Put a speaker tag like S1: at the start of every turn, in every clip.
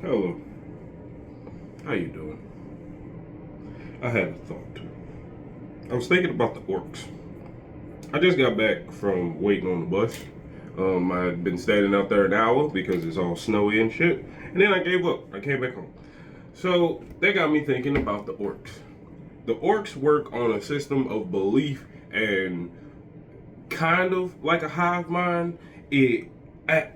S1: Hello, how you doing? I had a thought. I was thinking about the orcs. I just got back from waiting on the bus. I'd been standing out there an hour because it's all snowy and shit, and then I gave up. I came back home. So that got me thinking about the orcs. The orcs work on a system of belief and kind of like a hive mind. It. I,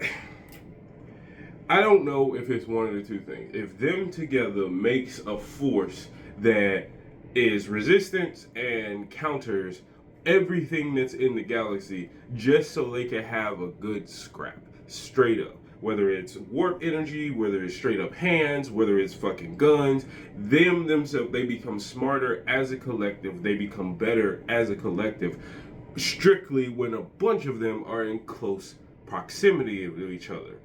S1: I don't know if it's one of the two things. If them together makes a force that is resistance and counters everything that's in the galaxy just so they can have a good scrap. Straight up. Whether it's warp energy, whether it's straight up hands, whether it's fucking guns, them themselves, they become smarter as a collective, they become better as a collective, strictly when a bunch of them are in close proximity to each other.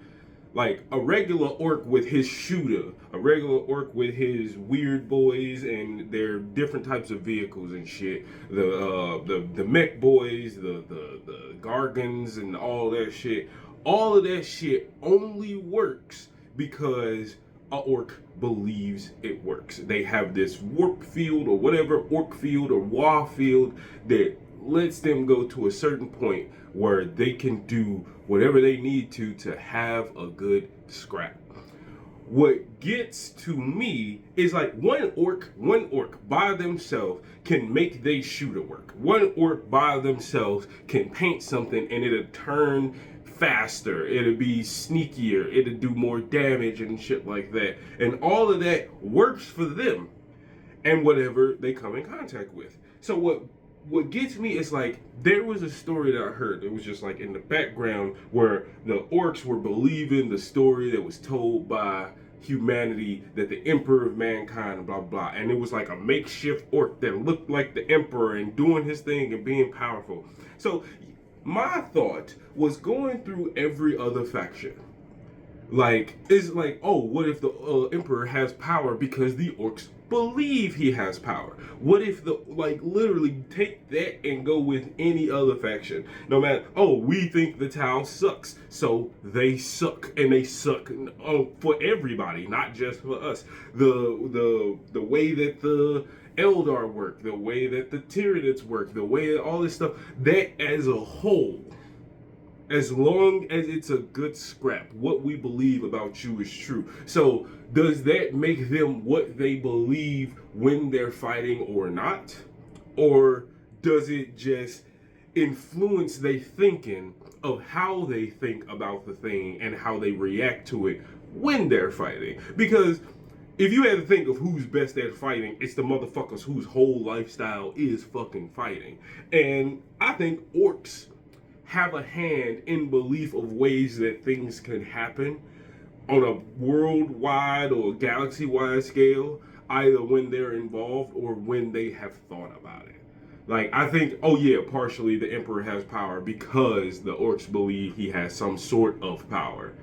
S1: Like a regular orc with his shooter, a regular orc with his weird boys and their different types of vehicles and shit. The mech boys, the gargons and all that shit. All of that shit only works because a orc believes it works. They have this warp field or whatever, orc field or wah field that lets them go to a certain point where they can do whatever they need to have a good scrap. What gets to me is like one orc by themselves can make they shooter work. One orc by themselves can paint something and it'll turn faster, it'll be sneakier, it'll do more damage and shit like that. And all of that works for them and whatever they come in contact with. So what gets me is like there was a story that I heard. It was just like in the background where the orcs were believing the story that was told by humanity that the emperor of mankind, blah blah, and it was like a makeshift orc that looked like the emperor and doing his thing and being powerful. So my thought was going through every other faction. Like, it's like, oh, what if the emperor has power because the orcs believe he has power? What if literally take that and go with any other faction? No matter, oh, we think the Tau sucks, so they suck, and they suck for everybody, not just for us. The way that the Eldar work, the way that the Tyranids work, the way that all this stuff, that as a whole, as long as it's a good scrap, what we believe about you is true. So does that make them what they believe when they're fighting or not? Or does it just influence their thinking of how they think about the thing and how they react to it when they're fighting? Because if you had to think of who's best at fighting, it's the motherfuckers whose whole lifestyle is fucking fighting. And I think orcs have a hand in belief of ways that things can happen on a worldwide or galaxy-wide scale, either when they're involved or when they have thought about it. Like, I think, oh yeah, partially the Emperor has power because the orcs believe he has some sort of power.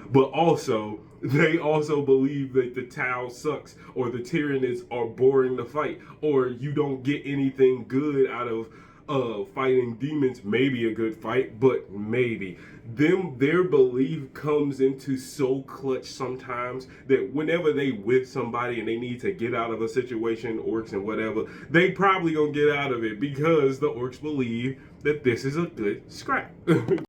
S1: But also, they also believe that the Tau sucks, or the Tyranids are boring to fight, or you don't get anything good out of fighting demons. Maybe a good fight, but maybe their belief comes into so clutch sometimes that whenever they with somebody and they need to get out of a situation, orcs and whatever, they probably gonna get out of it because the orcs believe that this is a good scrap.